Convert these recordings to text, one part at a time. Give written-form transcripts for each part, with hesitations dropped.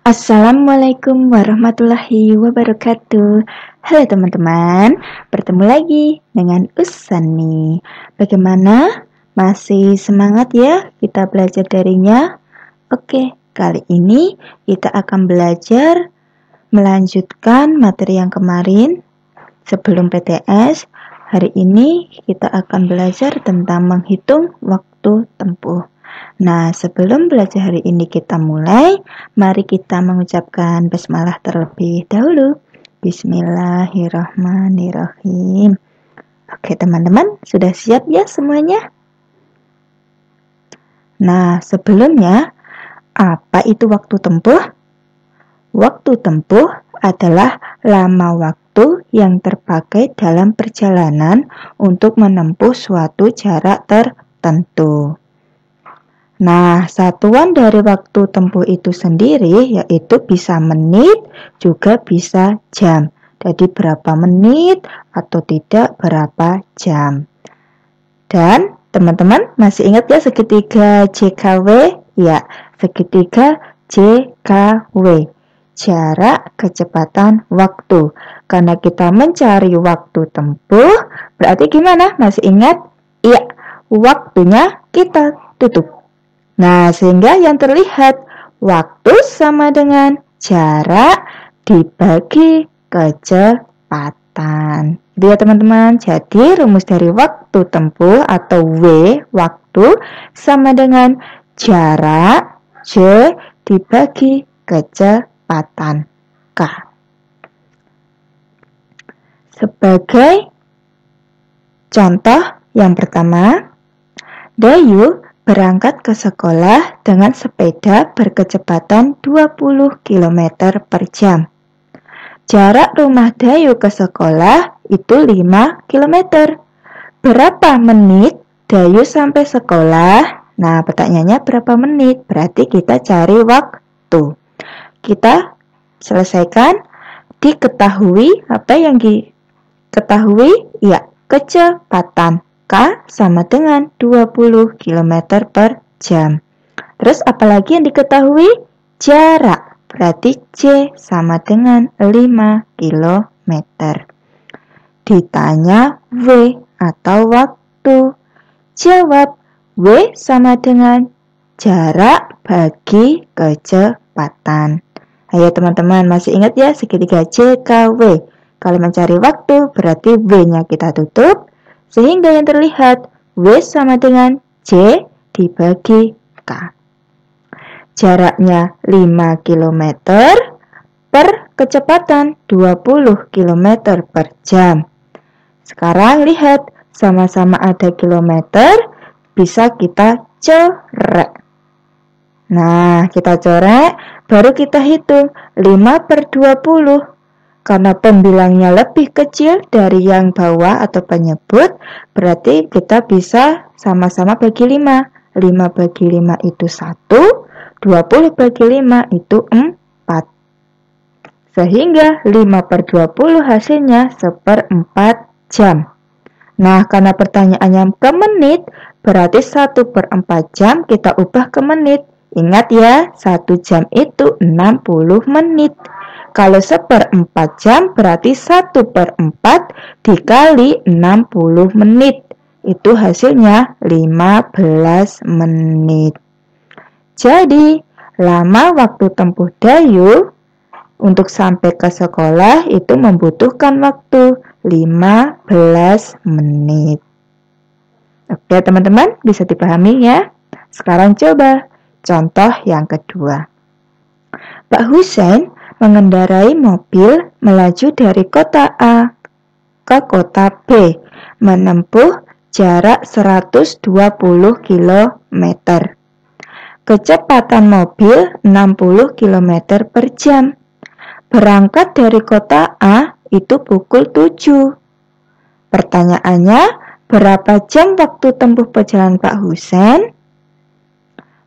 Assalamualaikum warahmatullahi wabarakatuh. Halo teman-teman, bertemu lagi dengan Usani. Bagaimana? Masih semangat ya kita belajar darinya? Oke, kali ini kita akan belajar melanjutkan materi yang kemarin. Sebelum PTS, hari ini kita akan belajar tentang menghitung waktu tempuh. Nah, sebelum belajar hari ini kita mulai, mari kita mengucapkan basmalah terlebih dahulu. Bismillahirrahmanirrahim. Oke teman-teman, sudah siap ya semuanya? Nah, sebelumnya, apa itu waktu tempuh? Waktu tempuh adalah lama waktu yang terpakai dalam perjalanan untuk menempuh suatu jarak tertentu. Nah, satuan dari waktu tempuh itu sendiri yaitu bisa menit, juga bisa jam. Jadi berapa menit atau tidak berapa jam. Dan teman-teman masih ingat ya segitiga JKW? Ya, segitiga JKW. Jarak kecepatan waktu. Karena kita mencari waktu tempuh, berarti gimana? Masih ingat? Iya, waktunya kita tutup. Nah, sehingga yang terlihat waktu sama dengan jarak dibagi kecepatan. Itu ya teman-teman. Jadi rumus dari waktu tempuh atau W waktu sama dengan jarak J dibagi kecepatan K. Sebagai contoh yang pertama, Dayu berangkat ke sekolah dengan sepeda berkecepatan 20 km per jam. Jarak rumah Dayu ke sekolah itu 5 km. Berapa menit Dayu sampai sekolah? Nah, pertanyaannya berapa menit? Berarti kita cari waktu. Kita selesaikan. Diketahui, apa yang diketahui? Ya, kecepatan. K sama dengan 20 km per jam. Terus apalagi yang diketahui? Jarak. Berarti J sama dengan 5 km. Ditanya W atau waktu. Jawab W sama dengan jarak bagi kecepatan. Ayo teman-teman, masih ingat ya segitiga JKW. Kalau mencari waktu berarti W-nya kita tutup. Sehingga yang terlihat W sama dengan J dibagi K. Jaraknya 5 km per kecepatan 20 km per jam. Sekarang lihat, sama-sama ada kilometer, bisa kita coret. Nah, kita coret, baru kita hitung 5 per 20. Karena pembilangnya lebih kecil dari yang bawah atau penyebut, berarti kita bisa sama-sama bagi 5. 5 bagi 5 itu 1, 20 bagi 5 itu 4. Sehingga 5 per 20 hasilnya 1/4 jam. Nah, karena pertanyaannya ke menit, berarti 1 per 4 jam kita ubah ke menit. Ingat ya, 1 jam itu 60 menit. Kalau 1/4 jam berarti 1/4 dikali 60 menit. Itu hasilnya 15 menit. Jadi, lama waktu tempuh Dayu untuk sampai ke sekolah itu membutuhkan waktu 15 menit. Oke teman-teman, bisa dipahami ya? Sekarang coba contoh yang kedua. Pak Husein mengendarai mobil melaju dari kota A ke kota B, menempuh jarak 120 km. Kecepatan mobil 60 km per jam. Berangkat dari kota A itu pukul 7. Pertanyaannya, berapa jam waktu tempuh perjalanan Pak Husein?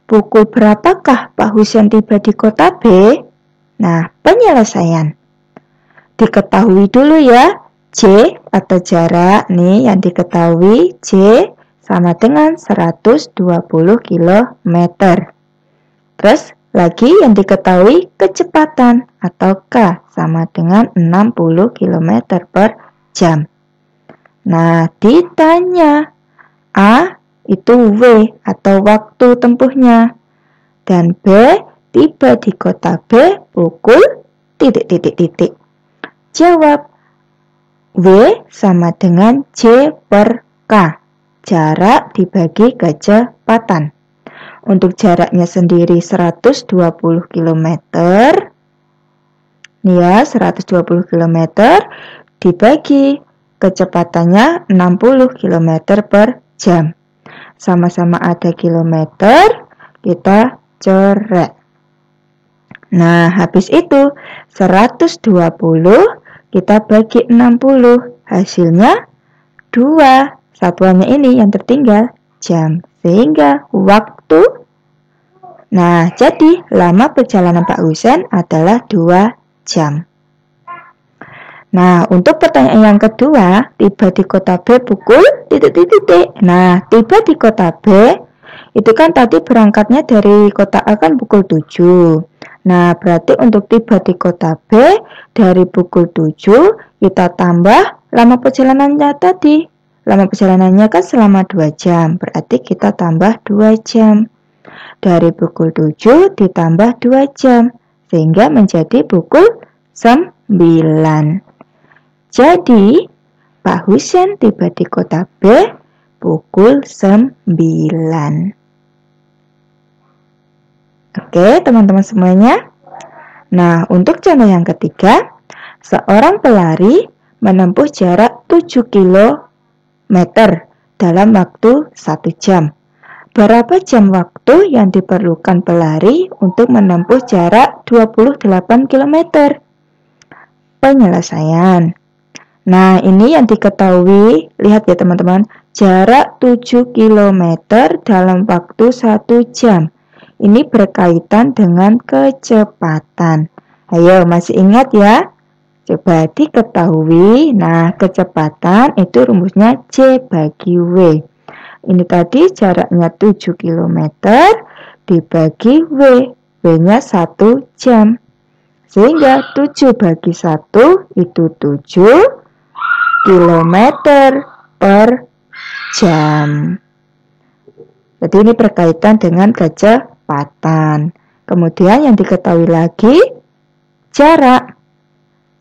Pukul berapakah Pak Husein tiba di kota B? Nah, penyelesaian. Diketahui dulu ya, J atau jarak nih yang diketahui J sama dengan 120 km. Terus lagi yang diketahui kecepatan atau K sama dengan 60 km per jam. Nah, ditanya A itu W atau waktu tempuhnya, dan B tiba di kota B pukul ... Jawab, W sama dengan J per K, jarak dibagi kecepatan. Untuk jaraknya sendiri 120 km, nih ya, 120 km dibagi kecepatannya 60 km per jam. Sama-sama ada kilometer, kita coret. Nah, habis itu 120 kita bagi 60, hasilnya 2. Satuannya ini yang tertinggal, jam. Sehingga waktu, nah jadi lama perjalanan Pak Husen adalah 2 jam. Nah, untuk pertanyaan yang kedua, tiba di kota B pukul ... Nah, tiba di kota B, itu kan tadi berangkatnya dari kota A kan pukul 7. Nah, berarti untuk tiba di kota B dari pukul 7 kita tambah lama perjalanannya tadi. Lama perjalanannya kan selama 2 jam, berarti kita tambah 2 jam. Dari pukul 7 ditambah 2 jam, sehingga menjadi pukul 9. Jadi, Pak Husen tiba di kota B pukul 9. Oke, teman-teman semuanya. Nah, untuk contoh yang ketiga, seorang pelari menempuh jarak 7 km dalam waktu 1 jam. Berapa jam waktu yang diperlukan pelari untuk menempuh jarak 28 km? Penyelesaian. Nah, ini yang diketahui, lihat ya teman-teman, jarak 7 km dalam waktu 1 jam. Ini berkaitan dengan kecepatan. Ayo, masih ingat ya? Coba diketahui. Nah, kecepatan itu rumusnya C bagi W. Ini tadi jaraknya 7 km dibagi W. W-nya 1 jam. Sehingga 7 bagi 1 itu 7 km per jam. Jadi ini berkaitan dengan kecepatan. Kemudian yang diketahui lagi jarak.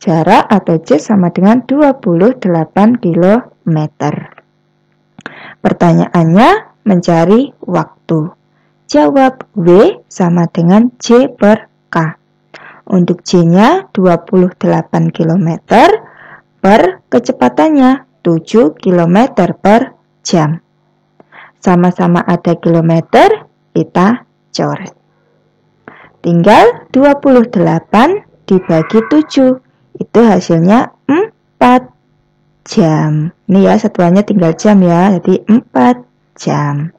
Jarak atau C sama dengan 28 km. Pertanyaannya mencari waktu. Jawab W sama dengan J per K. Untuk J-nya 28 km per kecepatannya 7 km per jam. Sama-sama ada kilometer, kita coret. Tinggal 28 dibagi 7, itu hasilnya 4 jam. Ini ya, satuannya tinggal jam ya, jadi 4 jam.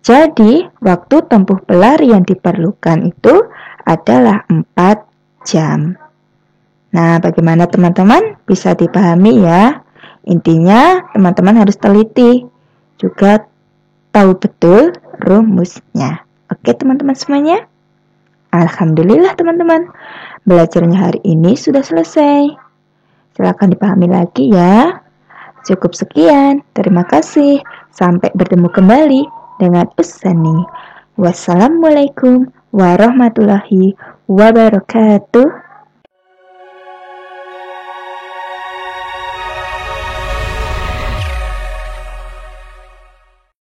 Jadi, waktu tempuh pelari yang diperlukan itu adalah 4 jam. Nah, bagaimana teman-teman? Bisa dipahami ya? Intinya, teman-teman harus teliti, juga tahu betul rumusnya. Oke teman-teman semuanya? Alhamdulillah teman-teman, belajarnya hari ini sudah selesai. Silakan dipahami lagi ya. Cukup sekian, terima kasih. Sampai bertemu kembali dengan Usani. Wassalamualaikum warahmatullahi wabarakatuh.